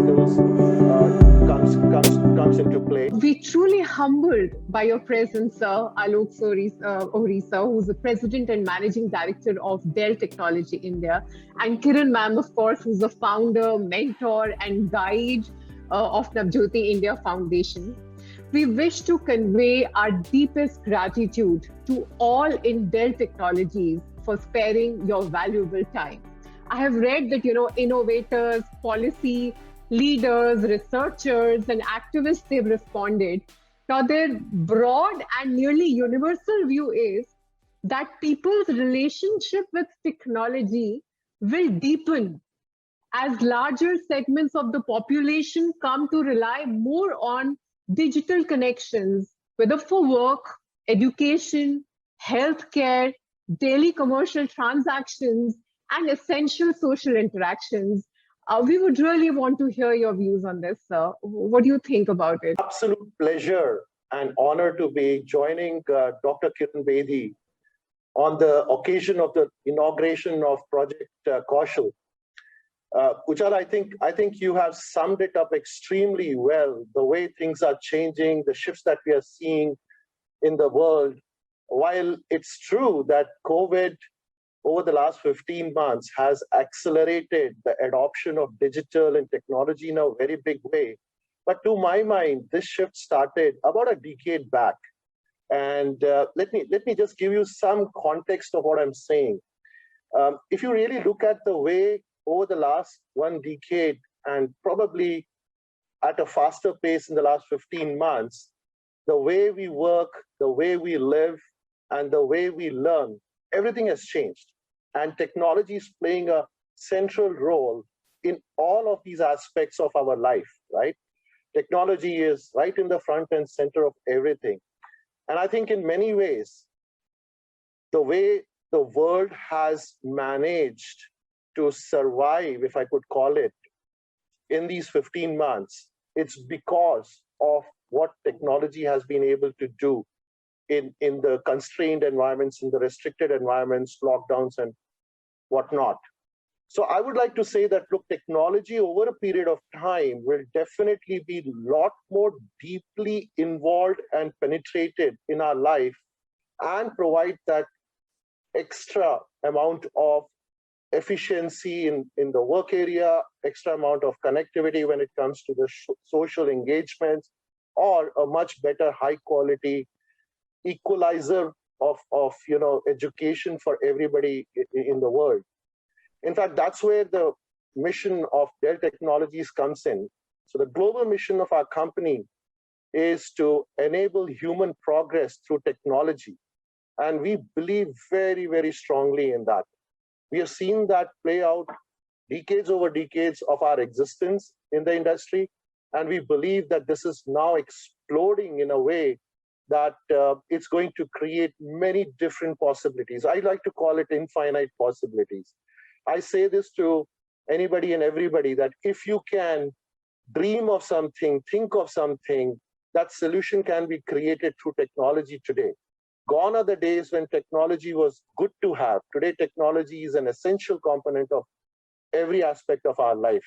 skills comes into play. We truly humbled by your presence, sir. Alok Ohri, sir, who's the President and Managing Director of Dell Technology India, and Kiran ma'am, of course, who's the founder, mentor, and guide of Navjyoti India Foundation. We wish to convey our deepest gratitude to all in Dell Technologies for sparing your valuable time. I have read that, innovators, policy leaders, researchers, and activists, they've responded. Now, their broad and nearly universal view is that people's relationship with technology will deepen as larger segments of the population come to rely more on digital connections, whether for work, education, healthcare, daily commercial transactions, and essential social interactions. We would really want to hear your views on this, sir. What do you think about it? Absolute pleasure and honor to be joining Dr. Kiran Bedi on the occasion of the inauguration of Project Kaushal. Ujjwal, I think you have summed it up extremely well, the way things are changing, the shifts that we are seeing in the world. While it's true that COVID over the last 15 months has accelerated the adoption of digital and technology in a very big way. But to my mind, this shift started about a decade back. And let me just give you some context of what I'm saying. If you really look at the way over the last one decade and probably at a faster pace in the last 15 months, the way we work, the way we live, and the way we learn, everything has changed. And technology is playing a central role in all of these aspects of our life, right? Technology is right in the front and center of everything. And I think in many ways, the way the world has managed to survive, if I could call it, in these 15 months, it's because of what technology has been able to do in the constrained environments, in the restricted environments, lockdowns, and whatnot. So I would like to say that, look, technology over a period of time will definitely be a lot more deeply involved and penetrated in our life and provide that extra amount of efficiency in the work area, extra amount of connectivity when it comes to the social engagements, or a much better high quality equalizer of education for everybody in the world. In fact, that's where the mission of Dell Technologies comes in. So the global mission of our company is to enable human progress through technology. And we believe very, very strongly in that. We have seen that play out decades over decades of our existence in the industry. And we believe that this is now exploding in a way that it's going to create many different possibilities. I like to call it infinite possibilities. I say this to anybody and everybody that if you can dream of something, think of something, that solution can be created through technology today. Gone are the days when technology was good to have. Today, technology is an essential component of every aspect of our life.